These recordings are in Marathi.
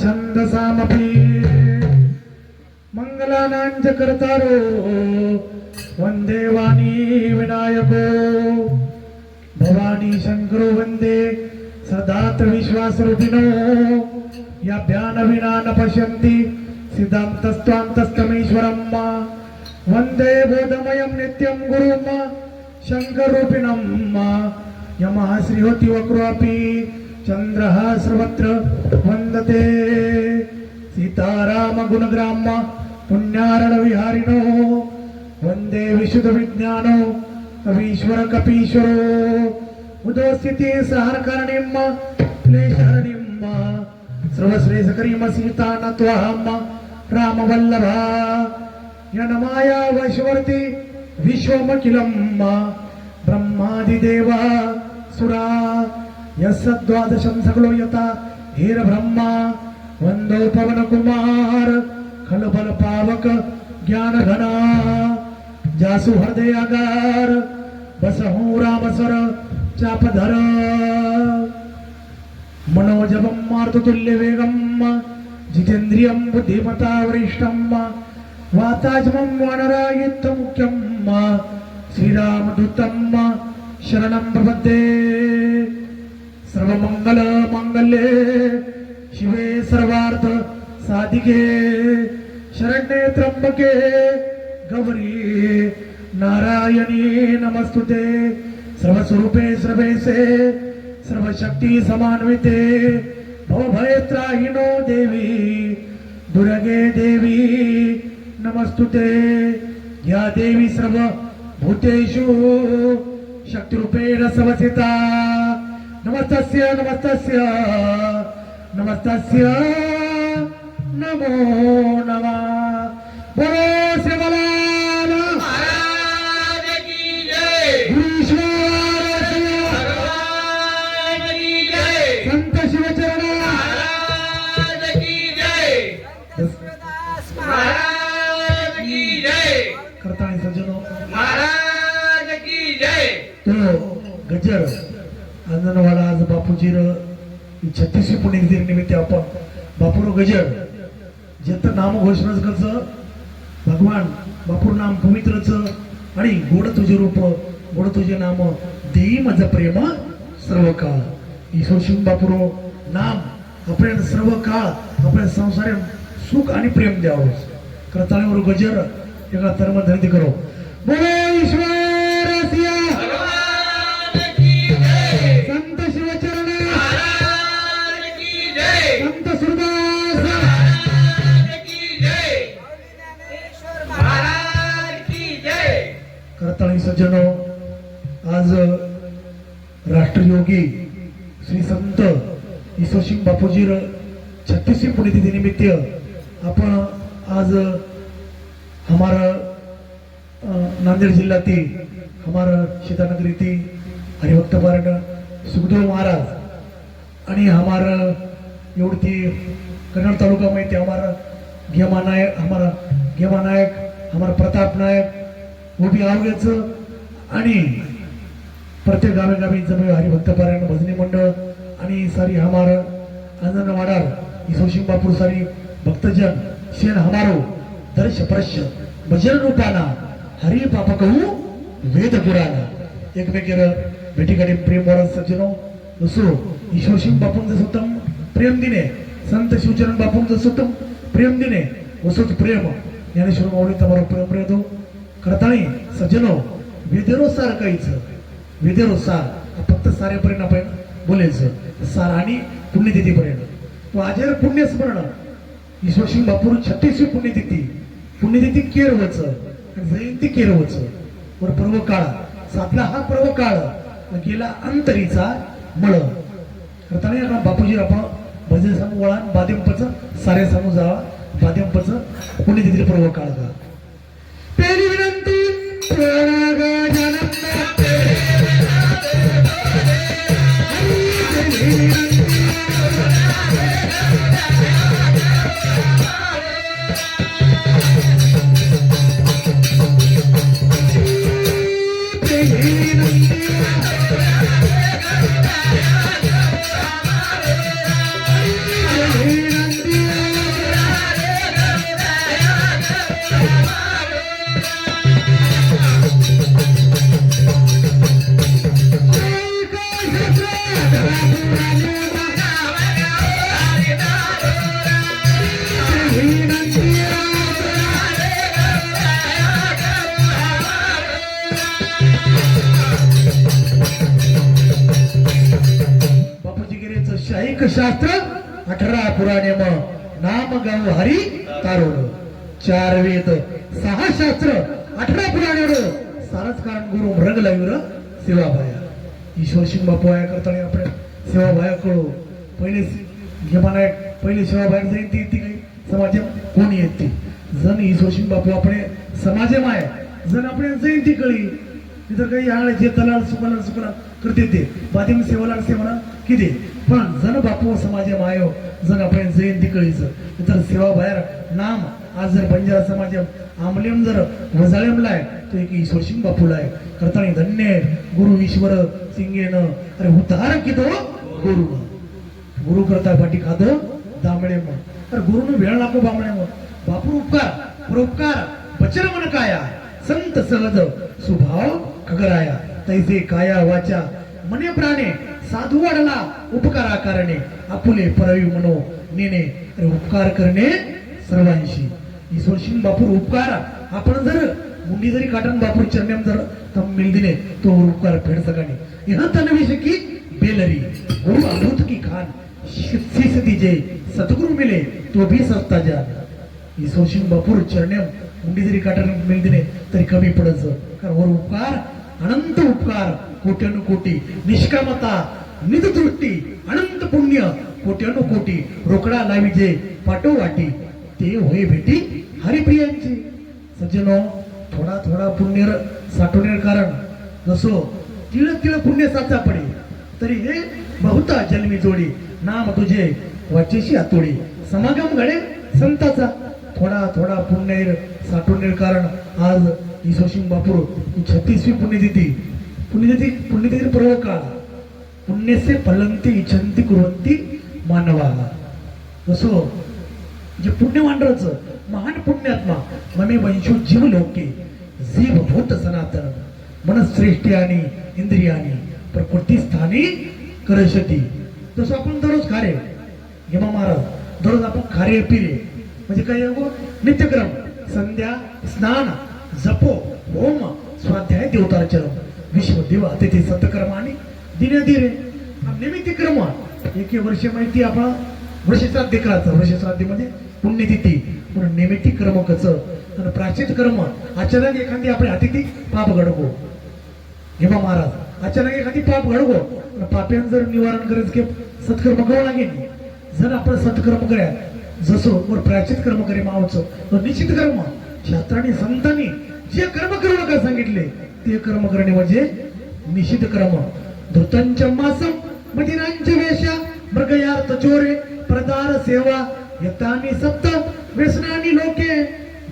छंदसामपि मंगलानांच करतारो वंदे वाणी विनायको भवानी शंकरो वंदे सदात विश्वासरूपिणो या ध्यान विना न पश्यन्ति सिद्धान्तस्त्वान्तस्तमेश्वरम् वंदे बोधमयं नित्यं गुरुम् शंकरूपिणम् यमः श्रीहोति वक्रोऽपि चंद्रः सर्वत्र वंदते सीताराम गुणग्राम पुण्यारण विहारिणो वंदे विशुद्ध विज्ञानो कवीश्वर कपीश्वरो उदोस्थिति सहरकरणिम् क्लेशहरणिम् सर्वश्रेयसकरीम सीता नत्वाहम् रामवल्लभा यनमाया वैश्वर्ति विश्वमखिलम् ब्रह्मादिदेवा सुरा यस्सद्वादशं सकलो यथा हेर ब्रह्मा वंदो पवन कुमार खलबल पावक ज्ञान घना जासु हृदय अगार बसहु रामसर चापधर मनोजवं मारुततुल्य वेगं जितेन्द्रियं बुद्धिमता वरिष्ठं वाताजमं वानरायित्त मुख्यं श्रीरामदूतं शरणं प्रपद्ये सर्वमंगल मांगल्ये शिवे सर्वार्थ साधिके शरण्ये त्र्यंबके गौरी नारायणी नमस्तुते सर्वस्वरूपे सर्वेसे सर्वशक्ति समान्विते भवभयत्राहिनो देवी दुर्गे देवी नमस्तुते या देवी सर्व भूतेषु शक्तिरूपेण संवस्थिता नमस्तस्य नमस्तस्य नमस्तस्य नमो नमः बोलो श्री बलाल महाराज की जय भगवान की जय संत शिवचरण महाराज की जय महाराज की जय करताळी सज्जनो महाराज की जय तो गजर अंजनवाडा आज बापूजीर 36वी पुण्यतिथी निमित्त आपण बापूरो गजर जेत नाम घोषणाच करच भगवान बापूर नाम पवित्रच आणि गोड तुझे रूप गोड तुझे नाम देई माझं प्रेम सर्व काळ ईश्वर शिव बापूरो नाम आपल्याला सर्व काळ आपल्या संसारात सुख आणि प्रेम द्यावं करताळीवर गजर एका धर्म धरती करो बोलो ईश्वर सिया भगवान की जय संत शिवचरण महाराज की जय संत सुरदास महाराज की जय महाराज की जय करताळी सज्जनो आज राष्ट्रयोगी श्री संत ईश्वरसिंह बापूजी 36वीं पुण्यतिथि निमित्त आपण आज हमारा नांदेड़ जिला थी हमारा सीतानगरी थी हरिभक्त पारायण सुखदेव महाराज आणि हमारा एवढी कन्नड तालुका में थे हमारा गेमा नायक हमारा प्रताप नायक वो भी आवडेच आणि प्रत्येक गावे गावी जमे हरिभक्त पारायण भजनी मंडळ आणि सारी हमारा अंजनवाडार ईश्वरसिंह बापूर सारी भक्तजन शेन हमारो दर्श प्रश्य भजन रूपाना हरि पापा कहू वेद पुराणा एकमेकेर भेटीगाडी प्रेम वाढत सज्जनो असो ईश्वरसिंह बापूंचं सुतम प्रेम दिने संत शिवचरण बापूंचं सुतम प्रेम दिने वसुत प्रेम ज्ञानेश्वर माऊली तमारो प्रेम रेदो करताळी सज्जनो वेदेरो सार काहीच वेदेरो सार फक्त सारेपर्यंत आपण बोलायचं सार आणि पुण्यतिथी पर्यंत तो आजर पुण्य स्मरण ईश्वरसिंह बापूर 36वी पुण्यतिथी केरवच जयंती केरवच वर पर्व काळ सातला हा पर्व काळ गेला अंतरीचा मळ करताना बापूजी आपण भजन सांगू वळा बादेंपच सारे सांगू जावा बादेंपच पुण्यतिथी पर्व काळ का पहिली विनंती शास्त्र 18 पुराणे म नाम गाऊ हरी तारोड 4 वेद 6 शास्त्र 18 पुराणे सारच कारण गुरु मृग लावीर सेवाभाया ईश्वर सिंग बापू या करताना आपण सेवाभाया कळू पहिले घेमाना पहिले सेवाभाया जयंती येते काही समाजम कोणी येते जण ईश्वर सिंग बापू आपण समाजम आहे जण आपण जयंती कळी इतर काही आळे जे तलाल सुकला करते ते बादी सेवाला सेवा किती पण जण बापू समाजम आयो जण आपण जयंती कळीच इतर सेवाभाया नाम आज जर बंजारा समाज आमलेम जर वजाळेमला आहे तो एक ईश्वर सिंग बापूला आहे करताना धन्य गुरु ईश्वर सिंगेन अरे उतार कितो गुरु गुरु करता पाठी खातो दामळे मग अरे गुरुनं वेळ लागो बामणे मग बापू उपकार परोपकार बचन मन काया संत सहज सुभाव खगराया तैसे काया वाचा मने प्राणे साधू वाढला उपकारा करणे आपुले परवी मनो नेने अरे उपकार करणे सर्वांशी ईश्वर सिंग बापूर उपकार आपण जर मुंडी जरी काटन बापूर चरण्याम जर तम मिल दिले तो उपकार फेड सकानी यह तनवी की बेलरी गुरु अमृत की खान शीस दीजे सतगुरु मिले तो भी सस्ता जान ईश्वर सिंग बापूर चरण्याम मुंडी जरी काटन मिल दिले तरी कमी पडच कारण वर उपकार अनंत उपकार कोट्यानुकोटी निष्कामता निदृष्टी अनंत पुण्य कोट्यानुकोटी रोकडा लावी जे पाठो वाटी ते होय भेटी हरिप्रियांची सज्जनो थोडा थोडा पुण्य साठवणे कारण जसो तिळ तिळ पुण्य साचा पडे तरी हे बहुता जन्मी जोडी नाम तुझे वाचेशी आतोडी समागम घडे संताचा थोडा थोडा पुण्य साठवणे कारण आज ईश्वर सिंग बापूर 36वी पुण्यतिथी पर्व काळ पुण्यसे फलंती इच्छन्ति कुर्वन्ति मानवा जसो जे पुण्य मांडरच महान पुण्यात्मा ममे वंशो जीव लोके जीव भूत सनातन मन श्रेष्ठी आणि इंद्रियानी प्रकृती स्थानी करशती जसं आपण दररोज खारे हेमा महाराज दररोज आपण खारे पिरे म्हणजे काय नित्यक्रम संध्या स्नान जपो होम स्वाध्याय देवतार्चन विश्व देव अतिथी सतकर्म आणि दिने दिरे निमित्त क्रम एके वर्ष माहिती आपण वृषश्राद्ध करायचं वृषश्राद्ध म्हणजे पुण्यतिथी म्हणून निमित्त कर्म कच आणि प्राचित कर्म अचानक एखादी आपले अतिथी पाप घडगो हेमा महाराज अचानक एखादी पाप घडगो पाप्यान जर निवारण करायचं की सत्कर्म करावं लागेल जर आपण सत्कर्म करूया जसं वर प्राचित कर्म करे मावचं निश्चित कर्म शास्त्राने संतांनी जे कर्म करू नका सांगितले ते कर्म करणे म्हणजे निश्चित कर्म धृतांच्या मासम मदिनांच्या वेशा मृगयार्थ चोरे प्रदार सेवा यतानी सप्त व्यसनानी लोके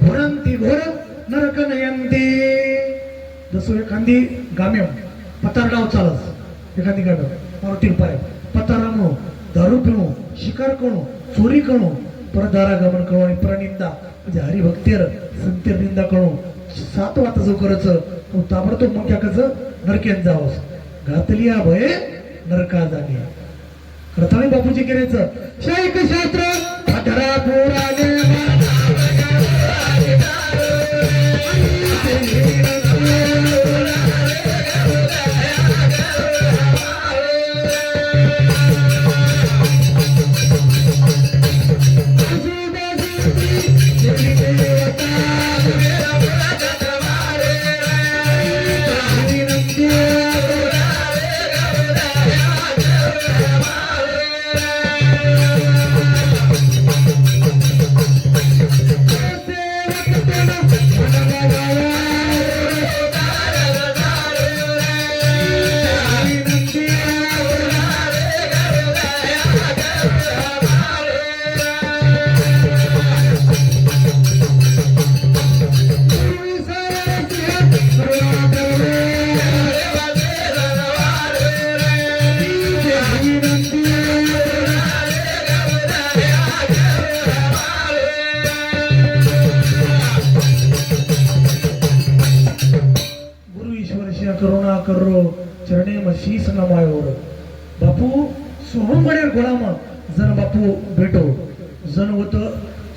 घोरंती घोर नरक नयंती जसो एखादी गाम्य पतारडाव चालस एखादी गाम्य मारुती पाय पतारानो दारू पिणू शिकार करू चोरी करू परदारा गमन करू आणि प्रनिंदा म्हणजे हरिभक्तेर संतेर निंदा करू 7 वाता जो करच तो ताबडतोब मग क्या कच नरकेन जावस घातलिया भय नरका जाणे रताळे बापूजी करायचं शाईक शास्त्र 18 पुराणे करुणा करो चरणे मशी संगमायोर बापू सोहम गड्यार गोळाम जन बापू भेटो जन होत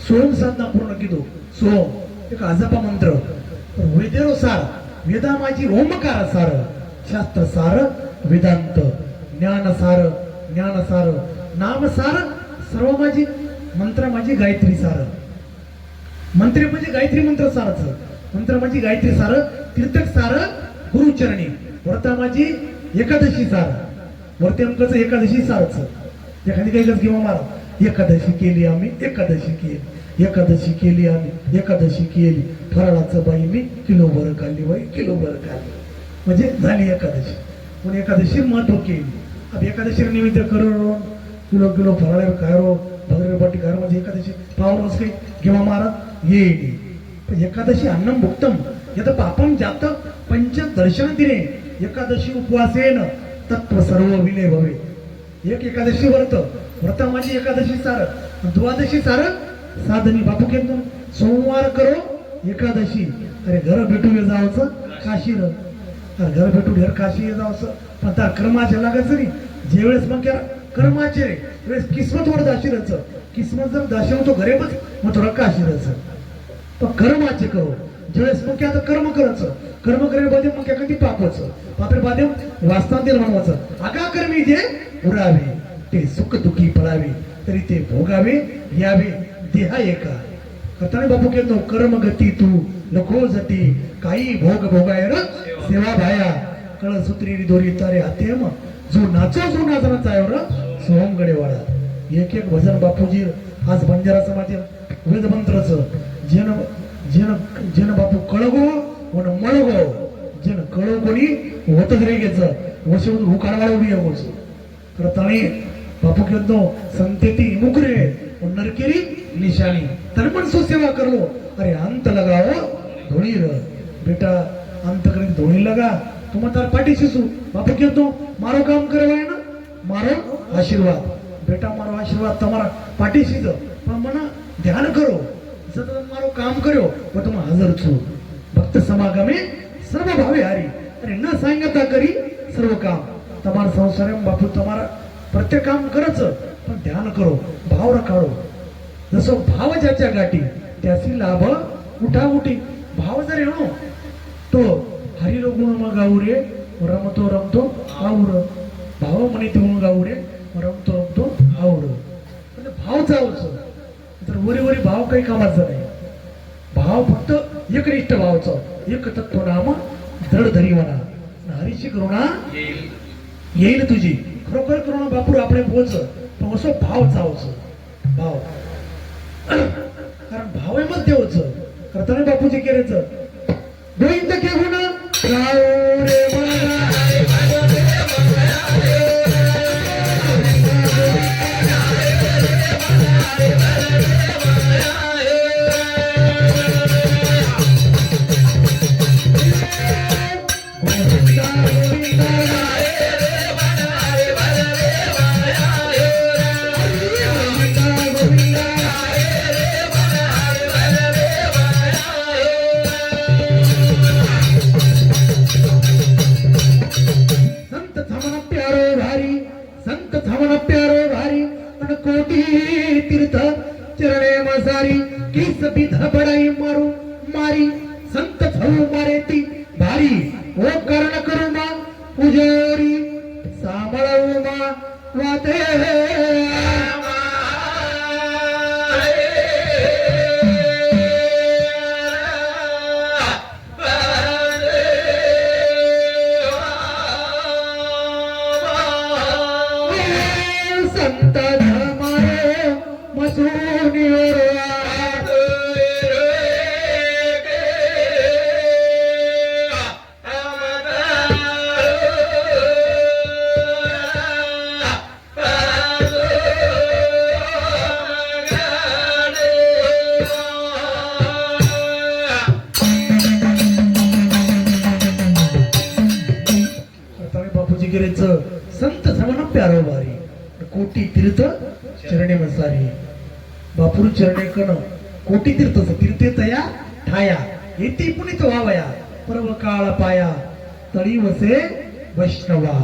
सोहम साधना पूर्ण किदो सोहम एक आजापा मंत्र वेदेरो सार वेदा माझी ओमकार सार शास्त्र सार वेदांत ज्ञान सार नाम सार सर्व माझी मंत्र माझी गायत्री सार मंत्र म्हणजे गायत्री मंत्र सारच मंत्र माझी गायत्री सार तीर्थक सार गुरुचरणी व्रता माझी एकादशी सार वरती अंकच एकादशी सारच एखादी काही गज किंवा मारा एकादशी केली आम्ही एकादशी केली आम्ही एकादशी केली फराळाचं बाई मी किलोभर खाल्ली बाई किलोभर खाल्ली म्हणजे झाली एकादशी पण एकादशी महत्व केली अब एकादशी निमित्त करो किलो फराळ खायरो भगरे बाटी खायरो म्हणजे एकादशी पावरच काही किंवा महाराज येईल पण एकादशी अन्नम भुक्तम यत पापम जात पंच दर्शन दिने एकादशी उपवासेन तत्व सर्व विलय भवे एक एकादशी व्रत माझी एकादशी सार द्वादशी सार साधनी बापू केंद्र सोमवार करो एकादशी अरे घर भेटू जावचं काशी घर भेटू घर काशी जावचं पण त्या कर्माच्या लागायचं नाही ज्यावेळेस मग कर्माचे वेळेस किस्मत वर दाशिरच किस्मत जर दाशिव तो घरे बस मग थोडा काशीरच पण कर्माचे करो ज्यावेळेस मग आता कर्म करायचं कर्म करे बादे मग कधी पापचं पापे बादे वास्तांतील म्हणवाचं आगा कर्मी जे उरावे ते सुख दुखी पळावे तरी ते भोगावे यावे देहा एका करताना बापू कहतो कर्म गती तू नको जती काही भोग भोगाय र सेवा भाया कळ सूत्री दोरी तारे हातेम जो नाचो नाचनाचा आहे र सोहम गडेवाडा एक एक भजन बापूजी आज बंजारा समाज वेद मंत्रचं जन जन जन बापू कळगो वन मळगो जन कळो कोणी होतच रे घ्यायचं वशवून हुकाळवाळ उभी यावंच करताना बापू कहतो संतेती मुकरे नरकेरी निशानी तर पण सुसेवा करो अरे अंत लगाओ धोनी र बेटा अंत करी धोनी लगा तुम तार पाठी शिसू बापू कहतो मारो काम करवाय ना मारो आशीर्वाद बेटा मारो आशीर्वाद तुम्हारा पाठी शिज पण मना ध्यान करो सतत मारो काम करो व तुम हजर छो भक्त समागमे सर्व भावे हारी अरे न सांगता करी सर्व काम तुम्हारा संसार बापू तुम्हारा प्रत्येक काम करच पण ध्यान करो भाव काढो जसं भाव ज्याच्या गाठी त्याची लाभ उठा उठी भाव जर येणो तो हरिलो गुण मग गाऊ रे रमतो रमतो आऊर भाव म्हणे गुण गाऊ रे रमतो रमतो आऊर म्हणजे भाव चावच तर वरी वरी भाव काही कामाचा नाही भाव फक्त एकनिष्ठ भावचा एक तत्व नाम दृढ धरी म्हणा हरीची करुणा येईल तुझी खरोखर करुणा बापूर आपले बोलच पण असं भाव चावच भाव कारण भाव आहे मग देवच करताना बापूजी केरेच गोविंद के गुण गाओ रे तीर्थ चरणे मसारी किस विध बडाई मारू मारी संत छऊ मारे ती भारी ओ कर्ण करू मा पुजारी सांभाळू मा वाते संत संत समन प्यारो वारी कोटी तीर्थ चरणे मसारी बापूर चरणे कण कोटी तीर्थ तीर्थे तया ठाया येते पुनित वावया पर्व काळ पाया तळी वसे वैष्णवा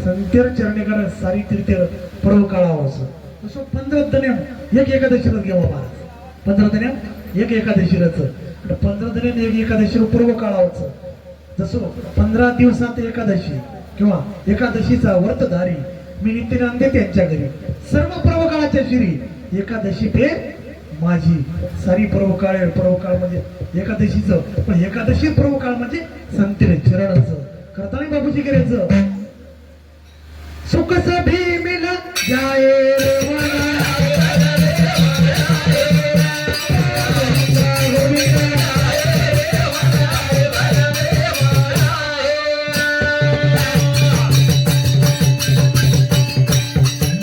संतेर चरणे कण सारी तीर्थे पर्व काळावस असो 15 दन्यम एक एकादशी रथ घेवा महाराज 15 दन्यम एक एकादशी रथ 15 दन्यम एक एकादशी पूर्व काळावच जसो 15 दिवसात एकादशी किंवा एकादशीचा व्रतधारी मी नित्य नांदे त्यांच्या घरी सर्व पर्वकाळाच्या शिरी एकादशी पे माझी सारी पर्वकाळ म्हणजे एकादशीचं पण एकादशी पर्वकाळ म्हणजे संतेर चरणाचं करताना बाबूजी करायचं सुख सभी मिला जाए रे वाला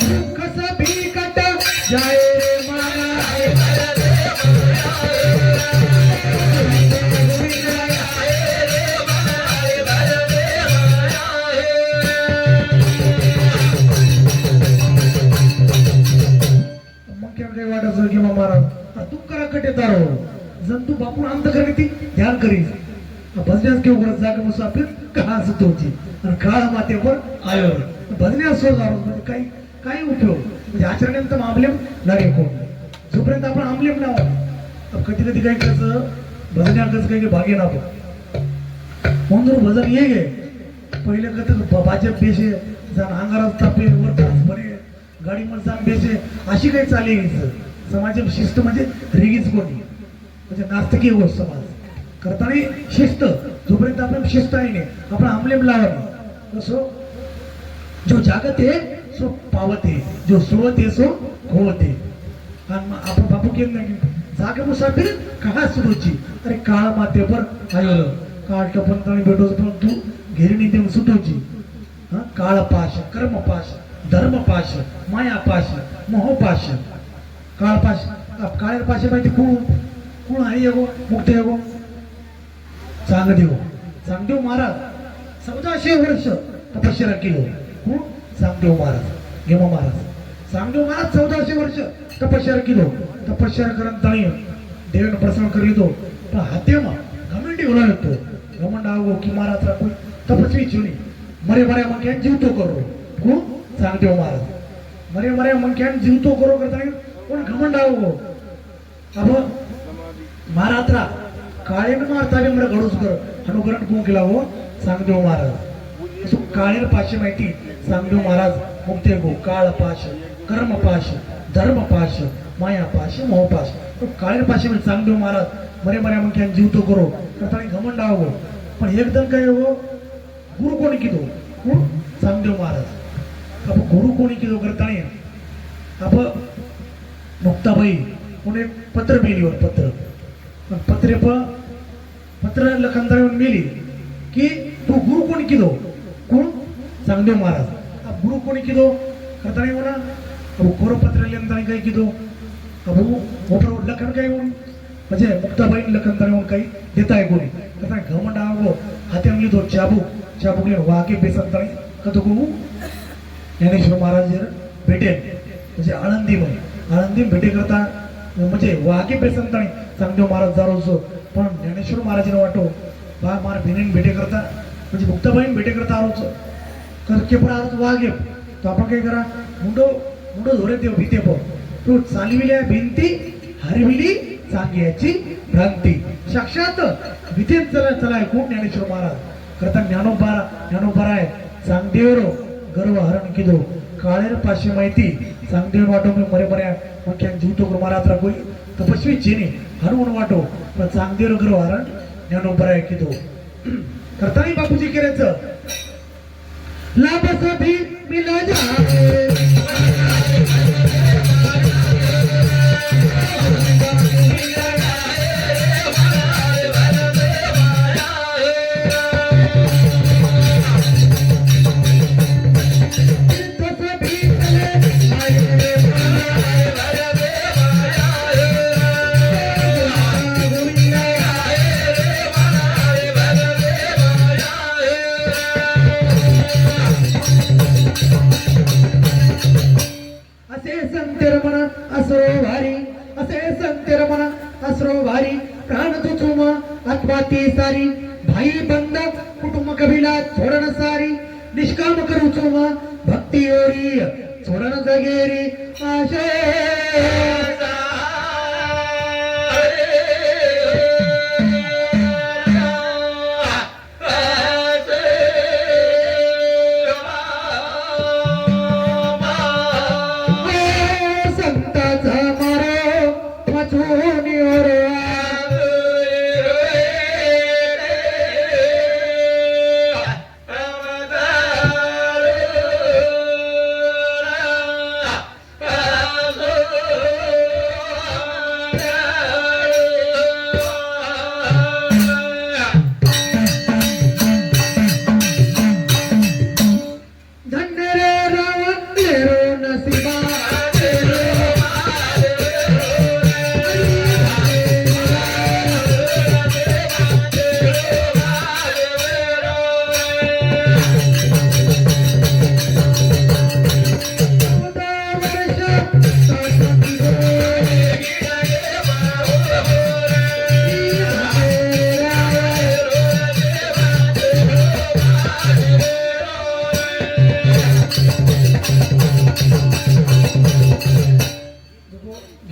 सुख सभी कट जाए रे वाटायचं किंवा महाराज तू करा कटे तारो जंतू बापून अंत करणे ती ध्यान करीस भजण्यास केव करत जागा मुसाफिर कहा होती आणि काळ मातेवर आयो भजण्यास सो जारो म्हणजे काही उपयोग म्हणजे आचरणांत आमलेम लागे कोण जोपर्यंत आपण आमलेम नाव कधी काही करायचं भजण्याकच काही भागे ना म्हणून भजन ये गे पहिले कधी भाजप बेशे जाण अंगारात तापे वर तास बरे गाडी मध्ये जाण बेशे अशी काही चाली समाज शिस्त म्हणजे रेगीच कोणी म्हणजे नास्तिकी हो समाज करताना शिस्त जोपर्यंत आपण शिस्त आहे नाही आपण आमलेम लावा कसो जो जागत है सो पावत है जो सोवत है सो खोवत है आणि आपण बापू केलं नाही जागे मुसाफिर कहा सुरुची अरे काळ मातेवर आयो काळ टपंतानी भेटोच पण तू घेरी देऊन सुटोची हा काळ पाश कर्म पाश धर्म पाश माया पाश मोह पाश काळ पाश काळेर पाशे माहिती कोण आहे येगो मुक्त येगो चांगदेव महाराज 1400 वर्ष तपश्चर्या केलो कोण चांगदेव महाराज गेमा महाराज चांगदेव महाराज 1400 वर्ष तपश्चर्या केलो तपश्चर्या करत ताणी देवेन प्रसन्न करीतो पण हातेमा घमंडी होला येतो घमंड आवो की महाराज राखो तपस्वी चुनी मरे मंक्यान जीवतो करो कोण चांगदेव महाराज मरे मंक्यान जीवतो करो करताना कोण घमंड आवो अब महारात्रा काळे मारताले मला घडूच कर अनुकरण कोण केला हो चांगदेव महाराज असो काळेर पाशे माहिती चांगदेव महाराज मुक्ते गो काळ पाश कर्म पाश धर्म पाश माया पाश मोह पाश काळेर पाशे म्हणजे चांगदेव महाराज मरे मंक्यान जीवतो करो करताना घमंड आवो पण एकदम काय हो गुरु कोणी किदो कोण चांगदेव महाराज अब गुरु कोणी किदो करताना अब मुक्ताबाई कोणी पत्र मेलीवर पत्र लखनदार मेली की तू गुरु कोणी किदो कोण चांगदेव महाराज अब गुरु कोणी किदो करताना म्हणा अब कोर पत्र लिहिताना काही किदो अब मोठं लखन काही म्हणजे मुक्ताबाई लखनदार म्हणून काही देता आहे कोणी करताना घमंड आवो हाते आणली तो चाबूक लिहून वाके बेसंतानी कतो गो ज्ञानेश्वर महाराज भेटेल म्हणजे आळंदी भेटे करता म्हणजे वाके बेसंतानी चांगदेव महाराज जारोसो पण ज्ञानेश्वर महाराजांना वाटो बा मार भिनेन भेटे करता म्हणजे मुक्ताबाईन भेटे करता आरोच करके पण आरोच वागे तो आपण काय करा मुंडो धोरे देव भीते पो तू चालविल्या भिंती हरविली चांगल्याची भ्रांती साक्षात भीतेत चला खूप ज्ञानेश्वर महाराज करता ज्ञानोबारा आहे चांगदेवरो गर्व हरण किदो काळेर पाशे माहिती चांगदेव वाटो मी मरे मग जीवतो करू महाराज कोई तपस्वी चेनी हनुमान वाटो पण चांगदेव गर्व हरण ज्ञानोबारा आहे किदो करताना बापूजी केल्याचं लाभ सभी मिला जाए सारी भाई बंद कुटुंब कबिला छोडण सारी निष्काम करू चोमा भक्ती ओरी छोडण जगेरी आशे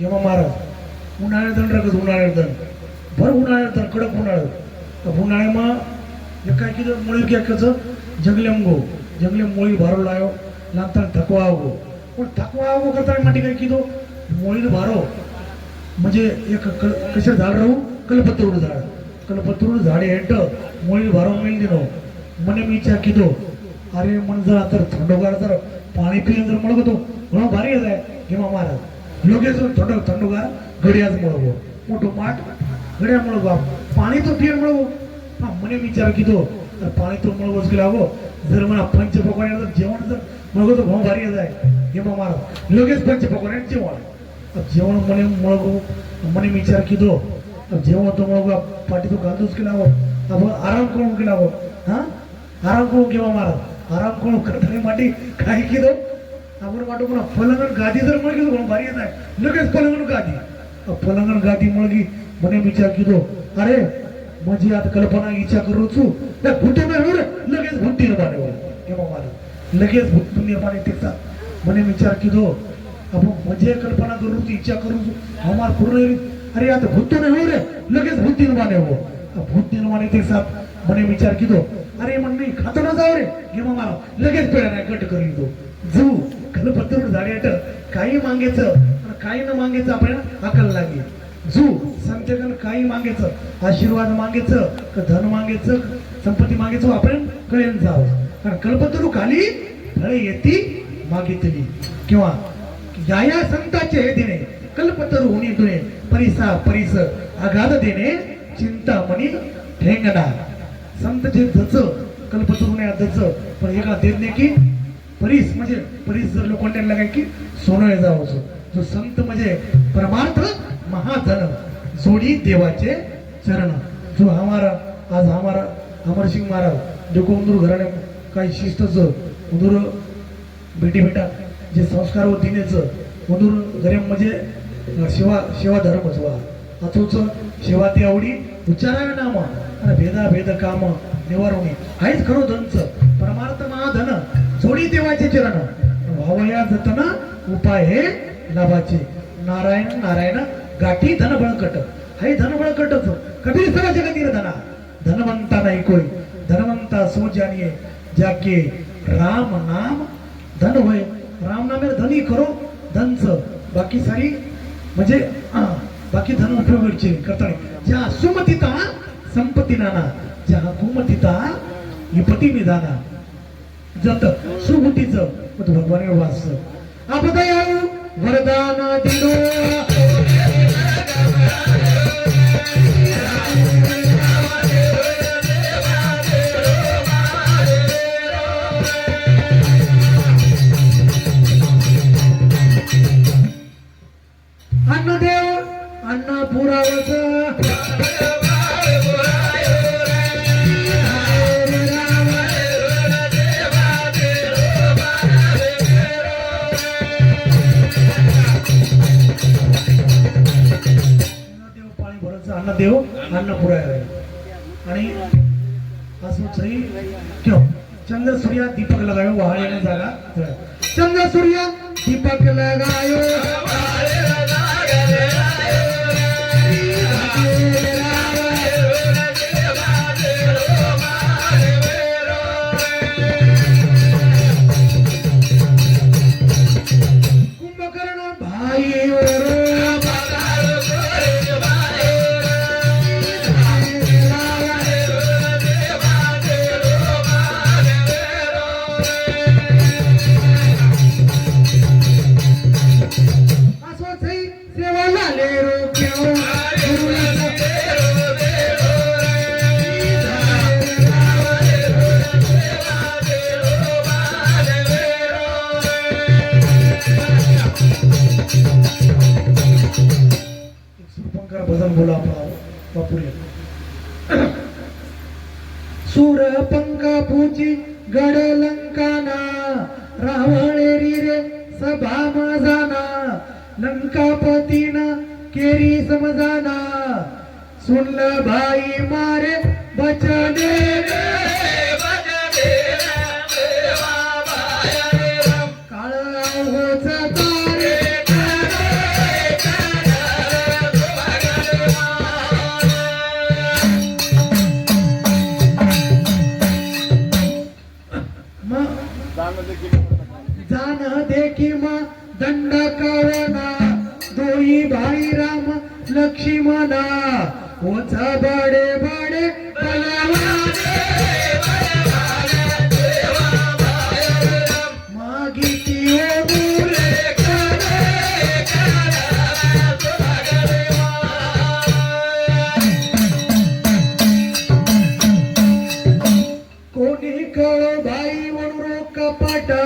किंवा महाराज उन्हाळ्यात दण रगत उन्हाळ्यात दण भर उन्हाळ्यात दण कडक उन्हाळ्यात उन्हाळ्याમાં એકાય કીધું મોળી કે કજો જંગલેમ ગો જંગલે મોળી ભારો લાયો લાંતણ થકવા આવગો પણ થકવા આવગો કરતા માટે કઈ કીધું મોળી ભારો म्हणजे एक कशा झाड राहू कलपत्रूड झाडे हेंट मोळी भारो मेल दिनो मने मी विचार कीधो अरे मन जर आता थंडगार जर पाणी पिऊन जर मळगतो घणो भारी आहे किंवा महाराज लोकेच थंडगार घडियाच मळगो मोठो माठ घडिया मळगो पाणी तो पिऊन मळगो हा मने विचार कीधो पाणी तो मळगोच गेला गो जर मला पंच पकवान जेवण जर मळगो तो घणो भारी आहे किंवा महाराज लोकेच पंच पकवान जेवण जेवण મને મળગો મને વિચાર કીધો જેવણ તો મળગો પાટી તો ગાંધુસ કે લાવો હવે આરામ કોણ કે લાવો હા આરામ કોણ કેવા મારા આરામ કોણ કરતાની માટી ખાઈ કીધો આપણે માટો પણ ફલંગણ ગાદી જર મળી કીધું પણ ભારી થાય લગેજ ફલંગણ ગાદી મળી મને વિચાર કીધો અરે મજી આ કલ્પના ઈચ્છા કરું છું ને ઘૂંટે મે રે લગેજ ઘૂંટી ન બાને કેવા મારા લગેજ ઘૂંટી निर्माण ટેકતા મને વિચાર કીધો अब मजे कल्पना करू इच्छा करू हमार पूर्ण अरे आता भूत तो नहीं हो रे लगेच भूत निर्माण हो भूत निर्माण के साथ मने विचार कीधो अरे मन नहीं खातो ना जाओ रे घेमा मारो लगेच पेड़ा नाही कट करून दो जू कल्पतरूड झाडेट काही मागेचं आणि काही न मागेचं आपल्याला अकल लागे जू संतेकन काही मागेचं आशीर्वाद मागेचं का धन मागेचं संपत्ती मागेचं आपण कळेन जावं कारण कल्पतरू खाली फळे येती मागितली किंवा या संताचे हे देणे कल्पतरू होणी दुने परिस आघात देणे चिंतामणी ठेंगणा संत जे जच कल्पतरू ने जच पण एका देणे की परिस म्हणजे परिस जर लोकांना लागाय की सोनं जावं जो संत म्हणजे परमार्थ महाजन जोडी देवाचे चरण जो हमारा आज हमारा अमरसिंह महाराज जो उंदूर घराने काही शिस्तच उंदूर बेटी बेटा जे संस्कार व दिनेचं मधुर गरीब म्हणजे सेवा धर्म जवा अथोच सेवा ती आवडी उच्चारावे नाम आणि भेद काम निवारवणे हाच खरो धनच परमार्थ महाधन जोडी देवाचे चरण भावया जतन उपाय हे लाभाचे नारायण नारायण गाठी धन बळकट हाय धन बळकटच कबीर सवा जगतीर धना धनवंता नाही कोई धनवंता सो जानिए जाके राम नाम धन होय राम नामे धनी करो धनच बाकी सारी म्हणजे बाकी धन उपयोगाचे करता ज्या सुमतीता संपत्ती नाना ज्या कुमतीता विपती निदाना जत सुभूतीच भगवान वास आपदयाळू वरदान दिनो अन्नदेव अन्न पुरावच पाणी भरायचं अन्नदेव अन्न पुराय आणि असं सही क्यों चंद्र सूर्य दीपक लगायो वहाळेने जागा चंद्र सूर्य दीपक लगायो कुंभकर्ण भाई सेवा लाले रो क्यों भजन बोला बापुरे सूर पंखा पूची गड लंकाना रावळेरी रे सभा मजाना लंकापतीना केरी समजाना सुनल भाई मारे बचने काळ होच तारे लक्ष्मणा ओझा बाडे बाडे बलवाने मागिती ओ मुले कोणी कळो भाई म्हणून कपाटा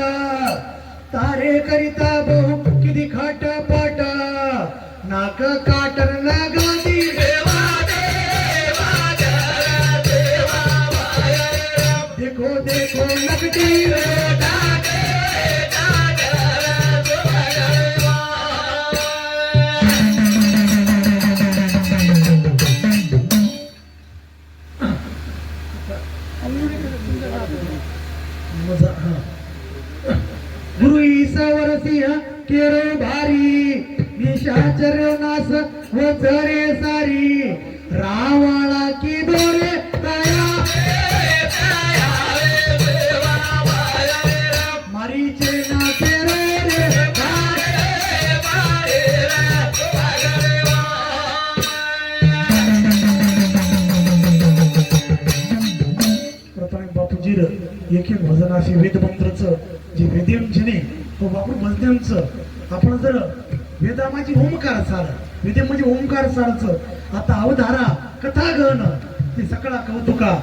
तारे करिता बहु किती खाट पाटा नाक काटर लगाती देखो देखो लगती गुरु ईसावर सिंह केरो भारी निशाचर नास व जरे सारी रावळा की दोरे काया मारीचे ना तेरे रे प्रथम बापूजीर एक एक भजनाशी वेदमंत्रचं जे वेद्यांचे तो बापू भजनांचं आपण जर वेदा म्हणजे ओंकार सार वेद म्हणजे ओंकार सारच आता अवधारा कथा गहन ते सकळा कौतुका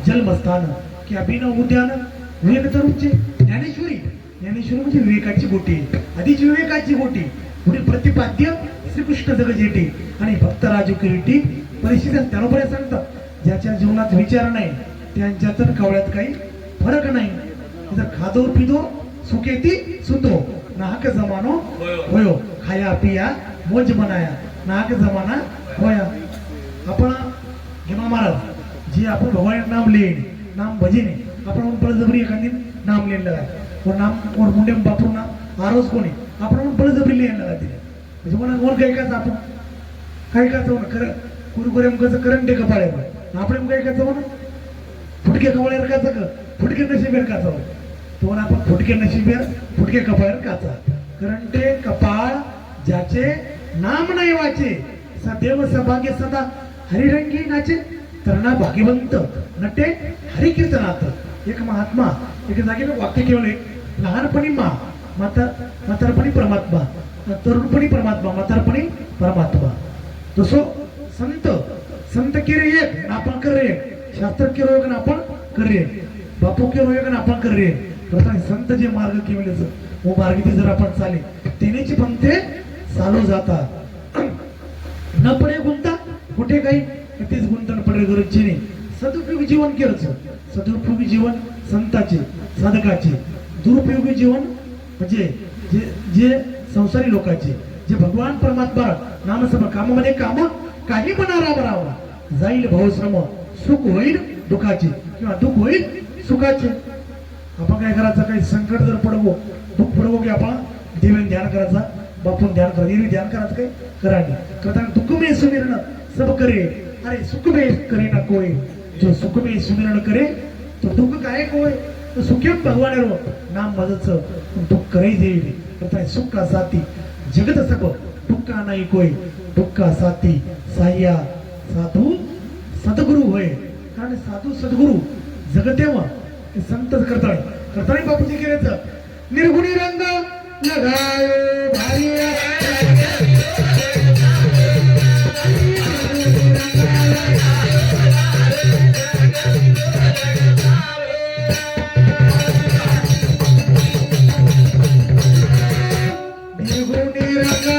जन्मस्थान की अभिनव उद्यान विवेक तरुणचे ज्ञानेश्वरी ज्ञानेश्वरी म्हणजे विवेकाची गोटी आधीची विवेकाची गोटी पुढे प्रतिपाद्य श्रीकृष्ण जगजेटी आणि भक्तराजू किरीटी परिस्थिती त्यानुसार सांगतात ज्याच्या जीवनात विचार नाही त्यांच्यात कवळ्यात काही फरक नाही जर खादो पिदो सुकेती सुतो नाहक जमानो होयो खाया पिया मोज बनाया नाहक जमाना होया आपण हेमा महाराज जे आपण भगवान नाम लेन नाम भजने आपण बळजबरी एखादी नाम लेन लगा और नाम और मुंडे बापू ना आरोज कोणी आपण बळजबरी लेन लगा दिले म्हणजे कोणा कोण काय का आपण काय का जाऊ ना खरं कुरकुरेम कसं करंटे कपाळे आपण काय का जाऊ ना फुटके कपाळेर काचा फुटके नशिबेर काचा तो आपण फुटके नशिबेर फुटके कपाळेर काचा करंटे कपाळ ज्याचे नाम नाही वाचे सदैव सभाग्य सदा हरिरंगी नाचे तरणा भाग्यवंत नटे हरिकीर्तनात एक महात्मा एक जागी वाक्य केवळ एक लहानपणी म्हातारपणी परमात्मा तरुणपणी परमात्मा म्हातारपणी परमात्मा तसो संत संत केरे एक आपण करे एक शास्त्र केलो एक आपण करे बापू केलो एक आपण करे प्रथम संत जे मार्ग केवले वो मार्ग जर आपण चाले तेनेची पंथे चालू जाता न पडे गुंता कुठे काही तेच गुंतन पडे गरजची नाही सदुपयोगी जीवन केलं सदुपयोगी जीवन संताचे साधकाचे दुरुपयोगी जीवन म्हणजे जे जे संसारी लोकांचे जे भगवान परमात्मा नामसभा कामामध्ये काम काही बनारा बरावा जाईल भावश्रम सुख होईल दुःखाचे किंवा दुःख होईल सुखाचे आपण काय करायचं काही संकट जर पडवो दुःख पडवो की आपण देवेन ध्यान करायचा बापून ध्यान करायचं एरवी ध्यान करायचं काय कराने करताना दुःख में सुमिरण सब करे अरे सुख में करे ना कोई जो सुख में सुमिरण करे तो दुःख काय कोय तो सुखेम भगवान रो नाम मजच दुःख करे देवी करताना सुख का साथी जगत सब दुःख नाही कोई दुःख का साथी साह्या साधू सद्गुरु होय कारण साधू सद्गुरु जगतेव संत करताय बापूजी केल्याचं निर्गुणी रंग लगायो भारी निर्गुणी रंग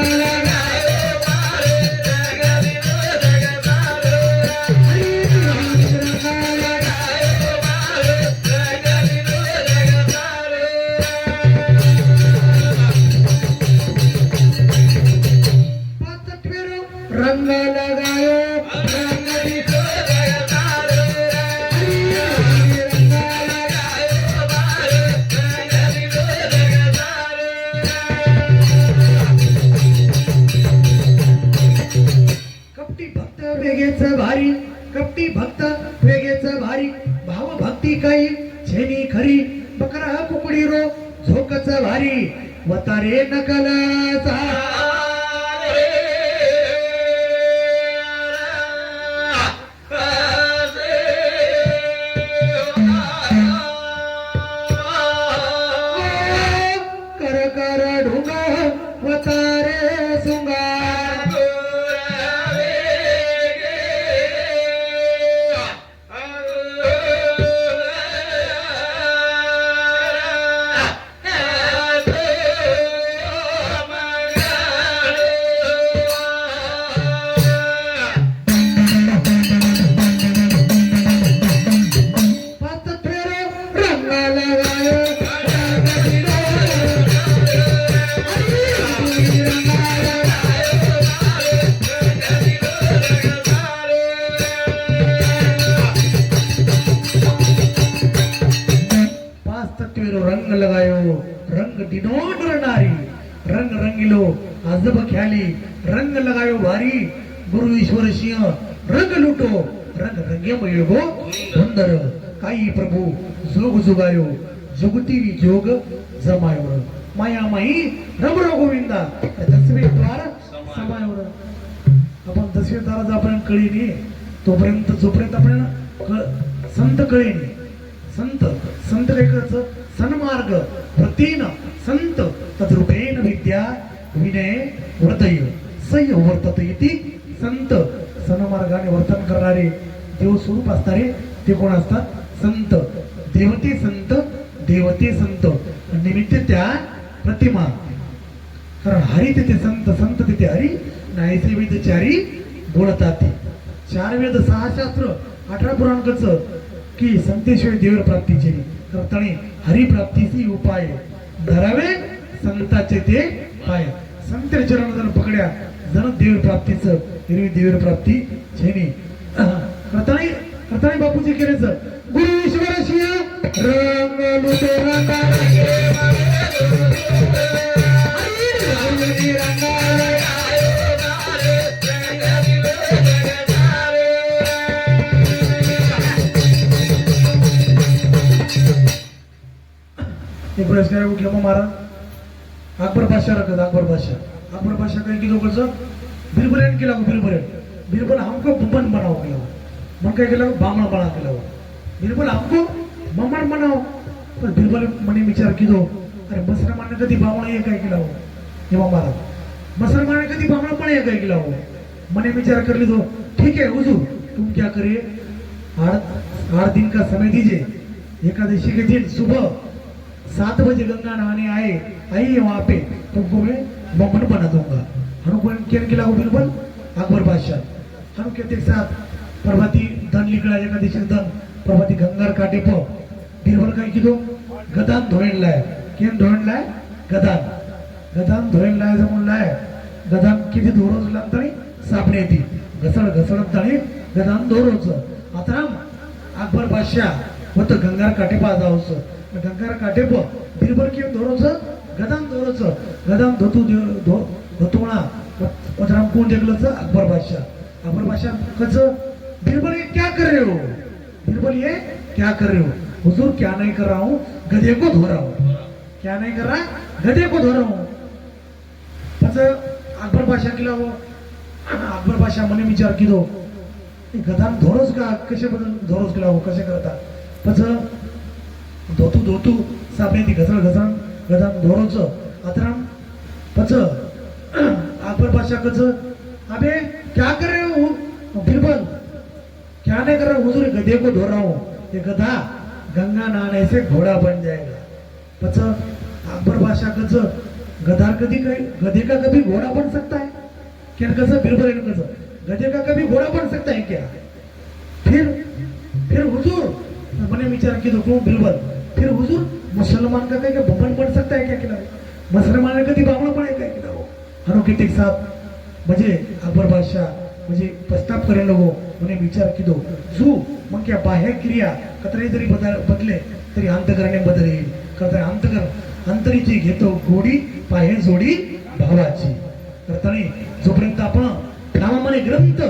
रंग लगायो कपटी भक्त वेगेच भारी कपटी भक्त वेगेच भारी भाव भक्ती काही छेनी खरी बकरा कुकडी रो झोकच भारी वतारे नकलाचा अजब ख्याली रंग लगायो भारी गुरु ईश्वर सिंह रंग लुटो रंग रंगे मयुगो सुंदर काही प्रभू जोग जुगायो जुगती जोग जमायो माया माई रमरो गोविंदा दसवे द्वार समायो आपण दसवे द्वार जोपर्यंत कळी नाही तोपर्यंत जोपर्यंत आपण संत कळी नाही संत संत लेखच सन्मार्ग प्रतीन संत तद्रूपेण विद्या विनय वर्तय सय वर्तत इति संत सन्मार्गाने वर्तन करणारे देव स्वरूप असणारे ते कोण असतात संत देवते संत निमित्त त्या प्रतिमा कारण हरी तिथे संत संत तिथे हरी नाहीसे वेद चारी बोलतात 4 वेद 6 शास्त्र 18 पुराणकच की संतेशिवाय देवर प्राप्तीचे करताना हरिप्राप्तीची उपाय धरावे संताचे ते पाय संत चरण जण पकड्या जण देवर प्राप्तीचं हिरवी देवर प्राप्ती छेनी करताना बापूजी केलेच गुरु ईश्वर सिंह रंग लुटे एक वेळेस काय उठलं मग महाराज अकबर बादशाह रखत अकबर बादशाह काय की लोकचं बिरबल केला बिरबल हमको बुबन बनाओ केला मग काय केलं बामणा बना केला बिरबल हमको ममण बनाओ पण बिरबल म्हणे विचार किदो अरे मुसलमानने कधी बामणा हे काय केला हो हेमा महाराज मुसलमानने कधी बामणा पण हे काय केला हो मैंने विचार कर ली तो ठीक है हुजूर तुम क्या करिए 8 दिन का समय दीजिए एकादशी के दिन सुबह 7 बजे गंगा नहाने आइए वहां पे तुमको मैं बमन बना दूंगा हनु क्या किला हो बिरबल अकबर बादशाह हनु के साथ प्रभाती धन निकला एकादशी धन प्रभाती गंगार काटे पो बिरबल काय किदो गदान धोयण लाय केम धोयण लाय गदान धोयण लाय जमून लाय गदान किती धोरोज लागतानी सापणे ती घसळत ताणी गदान धोरोज आता अकबर बादशाह होत गंगार काटे पा जावस गंगार काटे पो बिरबल केम धोरोज गदान धोतुणा पतराम कोण देखलच अकबर बादशाह कच बिरबल ये क्या कर रहे हो बिरबल ये क्या कर रहे हो हुजूर क्या नहीं कर रहा हूं गधे को धो रहा हूं क्या नहीं कर रहा गधे को धो रहा हूं पच अकबर बादशाह केला हो अकबर बादशाह मने विचार किदो गदान धोरोज का कसे बदल धोरोज केला हो कसे करता पच धोतू सापने ती घसळ गदान धोरोज अतराम पच अकबर बादशाह कच अबे क्या कर रहे हो बिरबल क्या नहीं कर रहा हुजूर गधे को धो रहा हूं ये गधा गंगा नहाने से घोड़ा बन जाएगा पच अकबर बादशाह कच गधे का कभी घोड़ा बन सकता है क्या कस बिरबल कस गधे का कभी घोड़ा बन सकता है क्या फिर हुजूर मैंने विचार की तो बिरबल फिर हुजूर मुसलमान का कहीं बमन बन सकता है क्या किला मुसलमान ने कधी बामणा पण काय किला हनु किती साथ म्हणजे अकबर बादशाह म्हणजे प्रस्ताव करेल लोगो मैंने विचार की दो जू मग क्या बाह्य क्रिया कतरी जरी बदले तरी अंतकरणे बदलेल कतर अंतरीची घेतो गोडी बाह्य जोडी भावाची करताना जोपर्यंत आपण नामाने ग्रंथ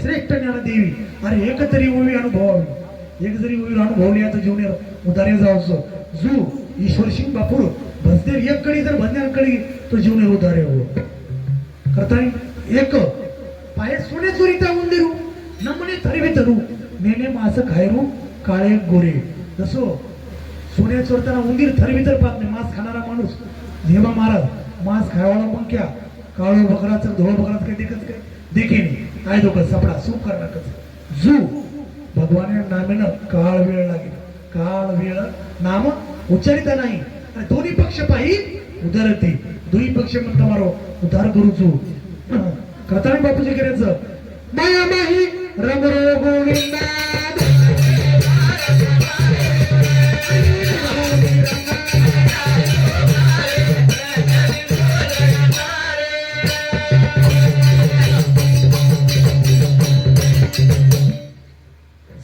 श्रेष्ठ ज्ञान देवी अरे एक तरी ओवी अनुभवावी एक जरी ओवी अनुभवली आता जीवनावर उदारे जावस जू ईश्वर सिंह बापूर भसदेव एक कडी जर भन्यार कडी तो जीवनावर उदारे हो करताना एक पाय सोने चोरीता उंदिरू नमने थरवितरू मेने मास खायरू काळे गोरे जसो सोन्या चोरताना उंदीर थरवितर पाहत नाही मांस खाणारा माणूस जेव्हा महाराज मांस खायवाला मग क्या काळो बकराचं धोळ बकराचं काही देखत काय देखे नाही काय दोघं सपडा सुख करणार कस जू भगवान नामेनं काळ वेळ लागेल काळ वेळ नाम उच्चारिता नाही आणि दोन्ही पक्ष पाही उदारते दोन्ही पक्ष म्हणतो मारो उद्धार करूचू करताना बापूजी करायचं माया माही रमरो गोविंदा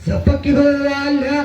झपकिरो आल्या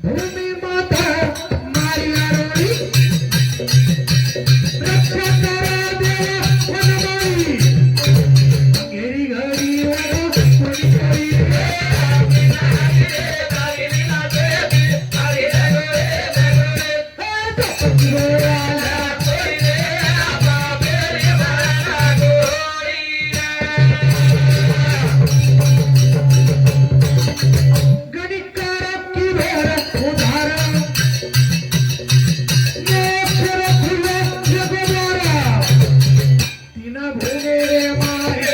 भूमी माता मारी आरोळी रक्षा करा देवा वनमाळी घेरी घरी कोणी कोणी गणितकारक की भेर उदाहरण नेत्र खुले जगोरा तिना भूमे रे मारे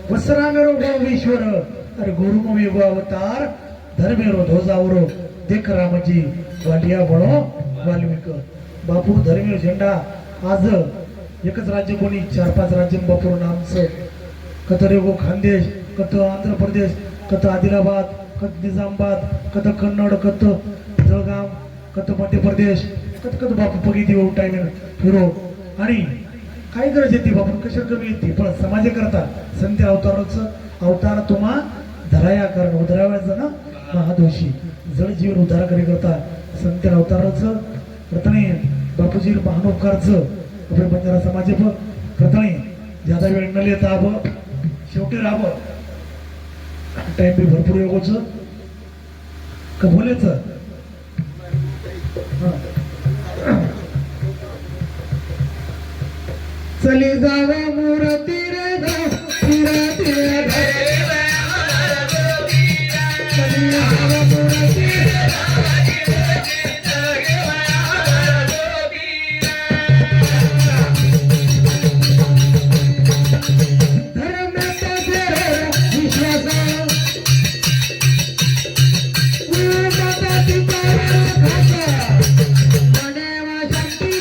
वसरामेरो भवेश्वर अरे गुरुमेव अवतार धर्मेरो ध्वजावरो देख रामजी वालिया बळो वाल्मिक बापू धर्मेव झेंडा आज एकच राज्य कोणी 4-5 राज्य बापू नामचं कत रेगो खानदेश कत आंध्र प्रदेश कत आदिलाबाद कत निजामाबाद कत कन्नड कत जळगाव कत मध्य प्रदेश कत बापू पगी देऊ टाइम फिरो आणि काय गरज येते बापू कशा कमी येते पण समाजे करता संत अवताराचं अवतार तुम्हा धराया कारण उधरावायचं ना महादोषी जळ जीवन उद्धार करी करता संत अवताराचं प्रथणे बापूजी महानोपकारचं आपल्या बंजारा समाजे पण प्रथणे ज्यादा वेळ न लेता अब शेवटी राब टाइम बी भरपूर योगोच का बोलायचं चली जावा मूर्ती रे फिरती रे चली जावा मूर्ती धर्माचा देव विश्वास माता पिता खाता मनेवा शक्ती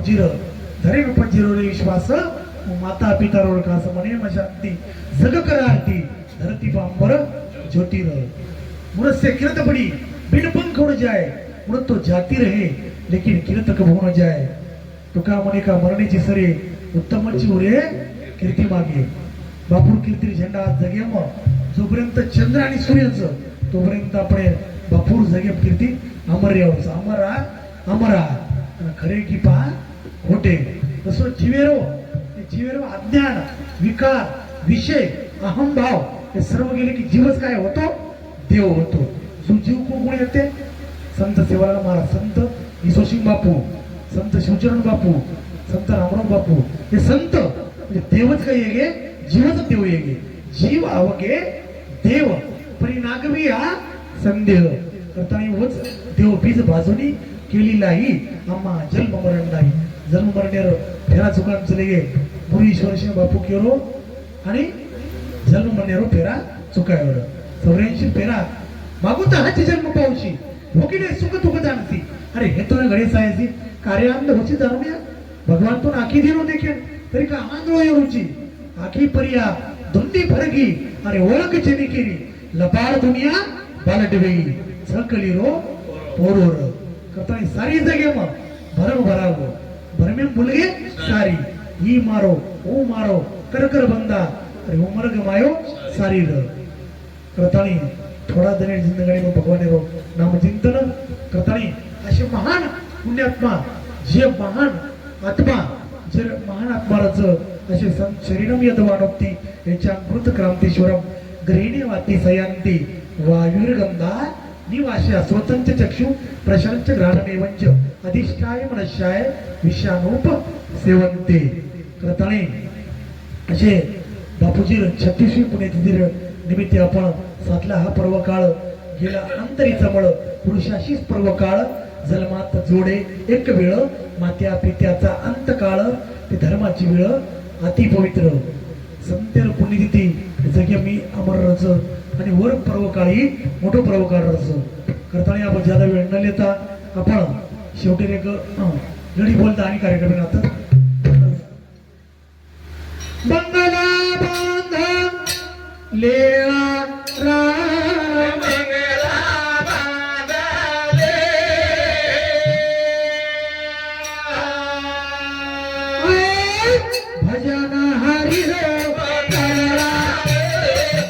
बापूजीर धरे विपजीरो रे विश्वास माता पिता रोड का म्हणे शांती जग करा आरती धरती पांबर ज्योतिर मुरस्य किरत बड़ी बिन पंख उड़ जाए मुरत तो जाती रहे लेकिन किरत कभू न जाए तुका म्हणे का मरणेची सरे उत्तमची उरे कीर्ती मागे बापूर कीर्ती झेंडा आज जगेम जोपर्यंत चंद्र आणि सूर्याचं तोपर्यंत आपण बापूर जगेम कीर्ती अमर यावच अमरा अमरा खरे की पहा खोटे तसं जीवेरो अज्ञान विकार विषय अहंभाव हे सर्व गेले की जीवच काय होतो देव होतो जो जीव कोण येते संत सेवालाल महाराज संत विश्वसिंग बापू संत शिवचरण बापू संत रामराव बापू हे संत म्हणजे देवच काही येगे जीवच देव येगे जीव आवगे देव परिनागवी हा संदेह करताना वच देव बीज बाजूनी केलेलाही आम्हा जन्म मरण नाही जन्म मरण्यावर फेरा चुकान चले गे मुरीश्वर सिंह बापू केरो आणि जन्म मरण्यावर फेरा चुकायवर 84 फेरा मागून तर हाची जन्म पावशी भोगिले सुख दुःख जाणती अरे हे तो घडे सायसी कार्य आमद होची जाणूया भगवान तो आखी दिनो देखे तरी का आंधळो येऊची आखी परिया दुंदी फरगी अरे ओळख चेनी केली लपाड दुनिया बालट वेई सकली रो पोरोर करतानी सारी जगे मग भरम भराव भरमे मुलगे सारी ही मारो ओ मारो कर बंदा अरे उमर गमायो सारी र करतानी थोडा दने जिंदगानी में भगवान रो नाम चिंतन करतानी असे महान पुण्यात्मा जे महान आत्मा जे महान आत्माराच असे संत शरीरम यदवानोक्ती याच्या कृत क्रांतीश्वरम ग्रहिणी वाती सयांती वायुर्गंधा निवास्या स्वतंत्र चक्षु प्रशांत ग्रहणमेवंच अधिष्ठाय मनस्याय विषानूप सेवंते करताने असे बापूजी 36वी पुण्यतिथी निमित्त आपण सातला हा पर्व काळ गेला अंतरीचा मळ पुरुषाशीच पर्व काळ जन्मात जोडे एक वेळ मात्या पित्याचा अंत काळ ते धर्माची वेळ अति पवित्र संतेर पुण्यतिथी जगे मी अमर रच आणि वर पर्व काळी मोठं पर्व काळ रच करताना आपण ज्यादा वेळ न लेता आपण शेवटी एक लढी बोलता आणि कार्यक्रम आता बंगला बांधा लेळा राम मंगला बांधले भजन हरी रो करा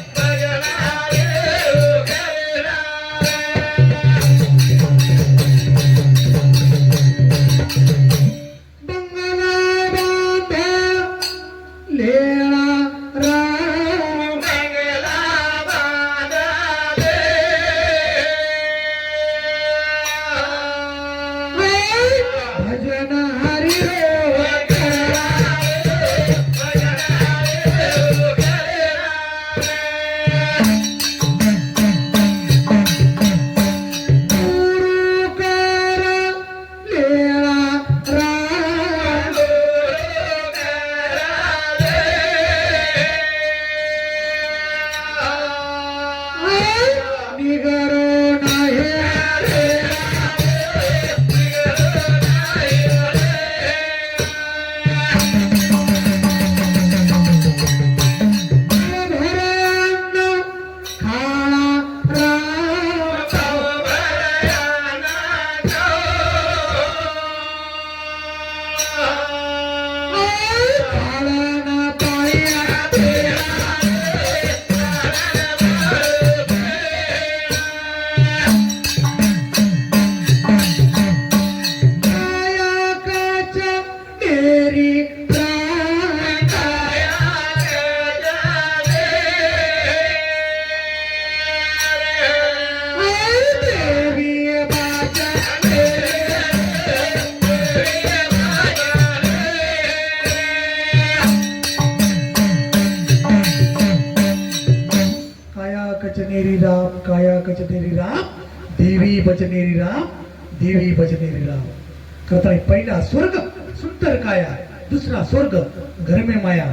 बंगला बांधा लेळा राम भजन हरी रो करा गुरु करा लेळा राम निगरो नाही भरण खाळा राम खाळा पाया कायाकाच्या तेरी प्राण देवी बाजा काया कचनेरी राम काया कचनेरी राम देवी बचनेरी राम देवी बचनेरी राम करता पहिला स्वर्ग सुंदर काया दुसरा स्वर्ग घर में माया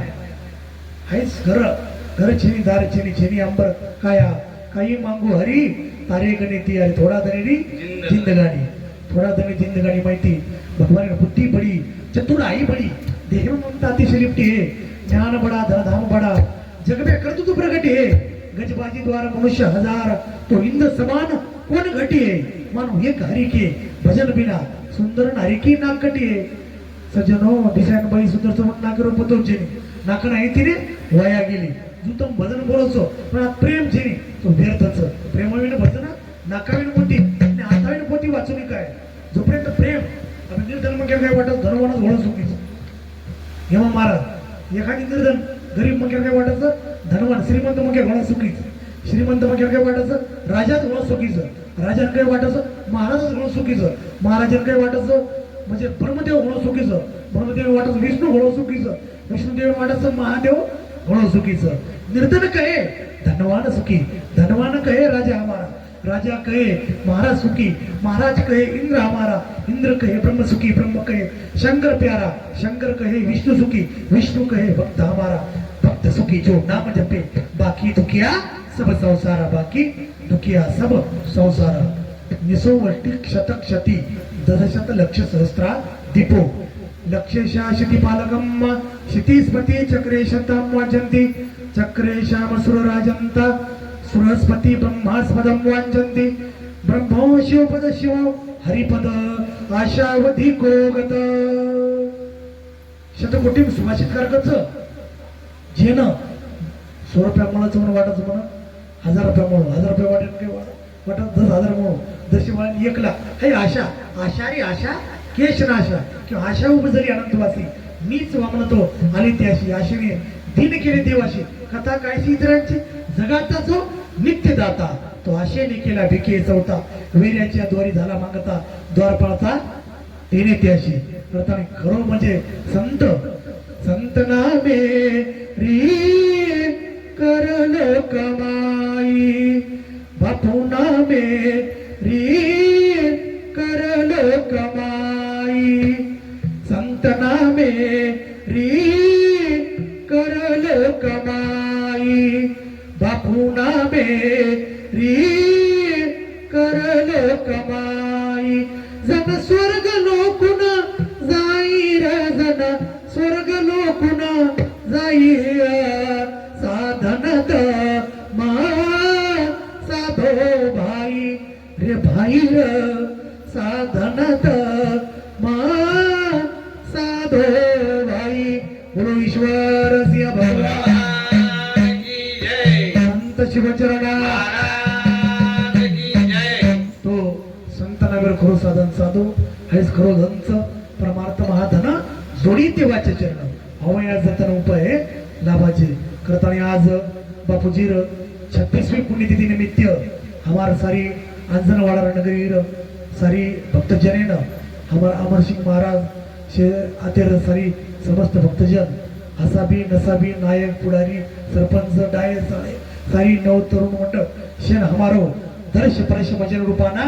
हायच घर घर छेनी दार छेनी छेनी अंबर काया काही मांगू हरी तारे गणी ती अरे थोडा धनेरी जिंदगानी थोडा धने जिंदगानी माहिती भगवान बुद्धि बड़ी चतुराई बड़ी देह में ममता अतिशय लिपटी है ज्ञान बड़ा धन बड़ा जग में कर्तृत्व प्रगट है गजबाजी द्वारा मनुष्य हजार तो इंद्र समान कौन घटी है मानो एक हरि के भजन बिना सुंदर नारी की नाक कटी है सज्जनो दिशान बाई सुंदर समन नाकरो पतोचे नाकना आहे तिने वया गेली जुतम भजन बोलसो पण आज प्रेम छे तो व्यर्थच प्रेमाविन भजन नाकाविन पोती आणि हाताविन पोती वाचून काय जोपर्यंत प्रेम आपण निर्धन मग काय वाटत धनवानच घोळ चुकीचं हेमा महाराज एखादी निर्धन गरीब मग काय वाटायचं धनवान श्रीमंत मग घोळ चुकीचं श्रीमंत मग काय वाटायचं राजाच घोळ चुकीचं राजान काय वाटायचं महाराजच घोळ चुकीचं महाराजान काय वाटायचं म्हणजे ब्रह्मदेव घोळ चुकीचं ब्रह्मदेव वाटायचं विष्णू घोळ चुकीचं विष्णुदेव वाटायचं महादेव घोळ चुकीचं निर्धन कहे धनवान सुखी धनवान कहे राजा हमारा राजा कहे महाराज सुखी महाराज कहे इंद्र हमारा इंद्र कहे ब्रह्म सुखी ब्रह्म कहे शंकर प्यारा शंकर कहे विष्णु सुखी विष्णु कहे भक्त हमारा भक्त सुखी जो नाम जपे बाकी दुखिया सब संसारा बाकी दुखिया सब संसारा निसोवष्टी शतक शती दशशत लक्ष सहस्रा दीपो लक्षेशा शती पालकम क्षितिस्पति चक्रे शतम वाजंती चक्रे श्यामसुर राजंता सुरस्पति ब्रह्मास्पदम वांचन्ति ब्रह्मो शिवपद शिव हरिपद आशावधी को गत शतकोटी सुभाषित कारकच जेन 100 रुपयामुळे म्हणून वाटत म्हणून 1000 रुपयामुळे 1000 रुपये वाटत काय वाटत 10,000 म्हणून जशी मला 1 लाख हे आशा आशा रे आशा केशनाशा किंवा आशा उपजली अनंतवासी मीच वामनतो आली त्याशी आशेने दिन केले देवाशी कथा कायशी इतरांची जगाचा जो नित्यदाता तो आशेने केला भिके चौथा वेऱ्याच्या द्वारी झाला मागता द्वारपाळचा तेने त्याशी प्रथम खरो म्हणजे संत संत नामे री करलो कमाई बापू नामे री करलो कमाई संत नामे री करलो कमाई बापू नामे री करलो कमाई जन स्वर्ग लोकुन जाई जन स्वर्ग लोकुन जाई साधनत मा साधो भाई रे भाई साधनत मा साधो भाई बोलो ईश्वर सिंह भगवान शिवचरणा तो संतांवर खरो साधन साधू हेच खरो धनच परमार्थ महाधन जोडी देवाचे चरण अवया जतन उपाय लाभाचे करताना आज बापूजीर 36वीं पुण्यतिथि निमित्त हमार सारी अंजनवाड़ा नगरीर सारी भक्तजनेन हमार अमर सिंह महाराज से आतेर सारी समस्त भक्तजन हसाबी नसाबी नायक पुढारी सरपंच डाय सारी नव तरुण मंडळ शेन हमारो दर्श परश भजन रूपाना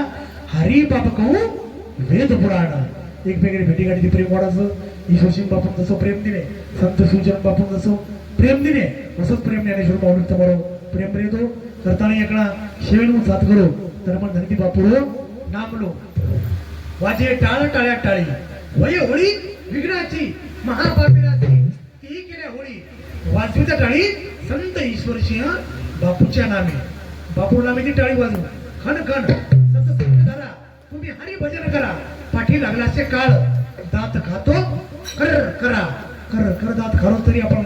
हरी बाप कहू वेद पुराण एकमेकांनी भेटी गाडी प्रेम वाढायचं ईश्वर सिंग बापून जसं प्रेम दिले संत सुजन बापून जसं प्रेम दिले असंच प्रेम ज्ञानेश्वर माऊली तुम्हारो प्रेम रेतो करताना एकणा शेण साथ करो तर मन धनती बापूरो नामलो वाजे टाळ टाळ्या टाळी वय होळी विघ्नाची महापापिराची ती केल्या होळी वाजविता टाळी संत ईश्वर सिंह बापूच्या नामे बापू नामे ती टाळी वाजवा खण खण सत धरा तुम्ही हरी भजन करा पाठी लागलाचे काळ दात खातो कर करा कर कर दात खारो तरी आपण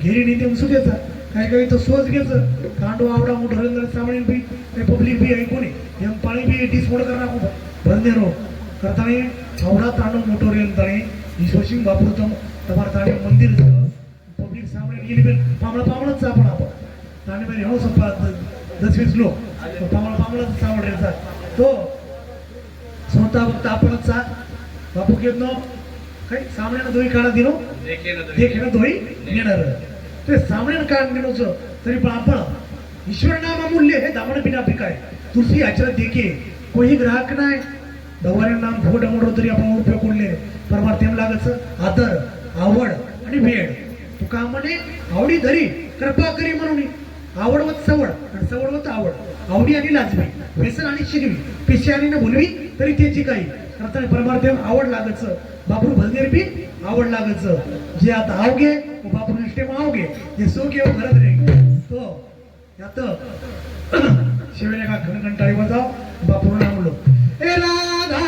घेरी नेते उसू द्यायचा काही काही तो सोच घ्यायचं कांडो आवडा मुढरेंद्र सावळी बी पब्लिक बी ऐकून यम पाणी बी डिसमोड करना खूप बंदेरो करताने आवडा तांडो मोटोरेल ताणे ईश्वर सिंह बापू तमार ताणे मंदिर पब्लिक सामने गेली बेल पामळच आपण आपण ताणे बेल हो सपा 10-20 लोक पामळच सावळेचा तो स्वतः वक्त आपणच बापू केनो काही सामने दोई काढा दिनो देखेन दोई नेणार ते सामने काढ दिनोच तरी पण आपण ईश्वर नाम अमूल्य हे दामन बिना पिकाय तुलसी आचरण देखे कोई ग्राहक नाही दवारे नाम भोग डमडो तरी आपण उपयोग कोणले परमार्थेम लागच आदर आवड आणि भेड तुका म्हणे आवडी धरी कृपा करी म्हणून आवडवत सवड आणि सवडवत आवड आवडी आणि लाजवी व्यसन आणि शिरवी पेशी आणि न बोलवी तरी त्याची काही करताना परमार्थ आवड लागच बापूर भजनेर बी आवड लागच जे आता आवगे बापूर निष्ठे आवगे जे सोगे घरात रे तो यात शिवेने का घनघंटाळी वाजाव बापूर नामलो ए राधा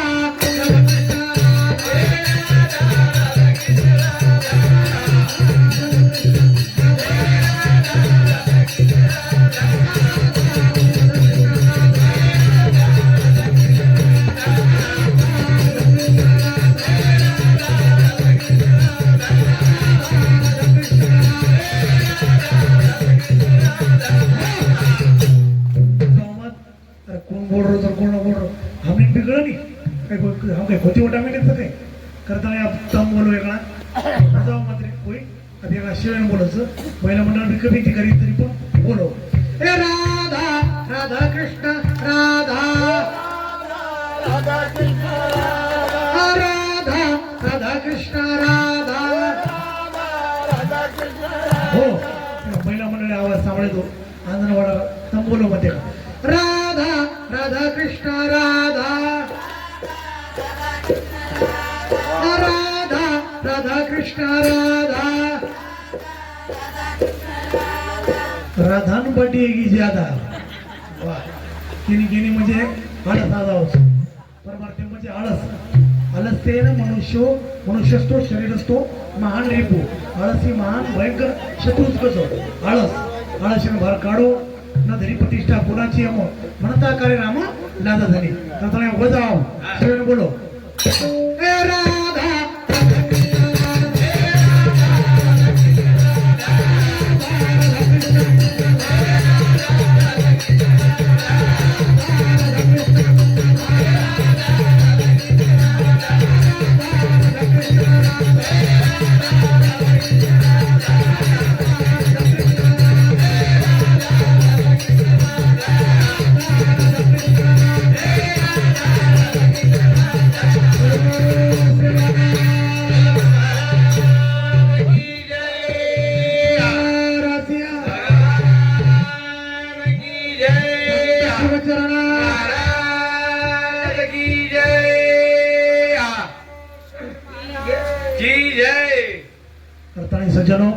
होती ओटा में कसं काय करताना तम बोलू वेगळा जाऊ मात्र कोई आता एका शिवाय बोलायचं महिला मंडळ कमी ती करी तरी पण बोलो ए राधा राधा कृष्ण राधा राधा राधा कृष्ण राधा हो महिला मंडळी आवाज सांभाळतो अंजनवाडा तम बोलो मध्ये राधा राधा कृष्ण राधा राधा राधा कृष्ण राधा राधान बड्डी की ज्यादा वाह किनी किनी म्हणजे आळस आजावच परमार्थ म्हणजे आळस आळस ते ना मनुष्य असतो शरीर असतो महान रेपू आळस ही महान भयंकर शत्रूच कसो आळस आळशीने भार काढो न धरी प्रतिष्ठा कुणाची अमो म्हणता कार्य राम लादा झाली तर वजाव शिवाय बोलो ए राधा करताना सज्जनो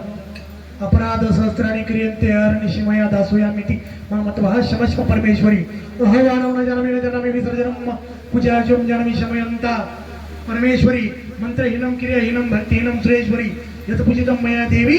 अपराध सहस्त्राणी क्रियन्ते हरनिशिमया दासोयामिति ममत्वः शमस्व परमेश्वरी अहवानव न जनमे विसर्जनम पूजाजोम जनमी शमयन्ता परमेश्वरी मंत्रहीनं क्रियाहीनं भक्तिहीनं सुरेश्वरी यत पूजितं मया देवी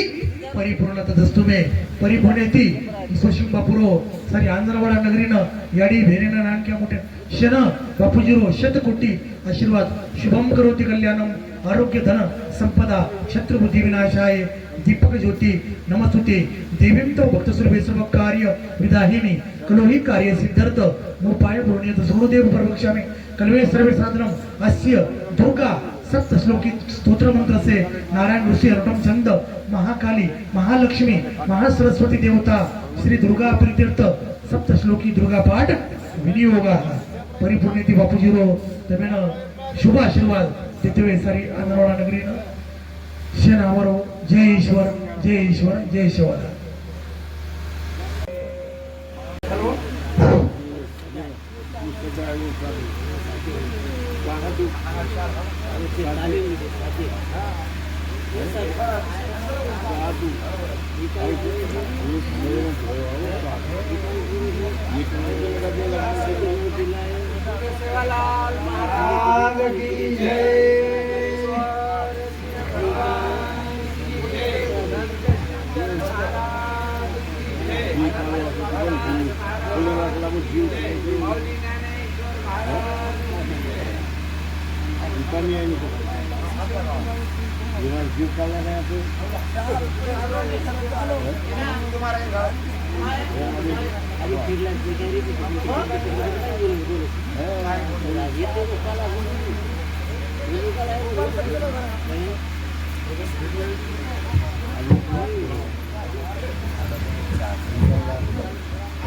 परिपूर्ण तदस्तुमे परिपूर्णेती स्वशिंबापुरो सारी आंजनवाडा नगरीनं याडी भेरेनं नानक्या मोठ्या शन बापूजीरो शतकोटी आशीर्वाद शुभम करोति कल्याणम आरोग्य धन संपदा शत्रुबुद्धि विनाशाय दीपक ज्योति नमस्तुते देवीं तो भक्त सर्वे सर्व कार्य विदाहिनी कलोहि कार्य सिद्धार्थ मोपाय पूर्णियत सुरदेव प्रवक्ष्यामि कल्वे सर्वे साधनम अस्य दुर्गा सप्त श्लोकी स्तोत्र मंत्र से नारायण ऋषि अर्पण छंद महाकाली महालक्ष्मी महासरस्वती देवता श्री दुर्गा प्रीतीर्थ सप्त श्लोकी दुर्गा पाठ विनियोगा परिपूर्णिती बापूजीरो तमेन शुभ आशीर्वाद देते सारी आंजनवाडा नगरीनं शेण आवरो जय ईश्वर जय ईश्वर जय शिवाला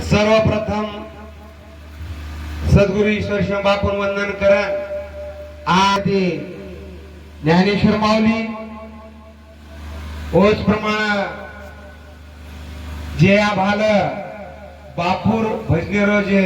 सर्वप्रथम सद्गुरु ईश्वर शंभापूर वंदन करा आदि ज्ञानेश्वर माऊली ओच प्रमाण जे भाल बापूर भजनेरो जे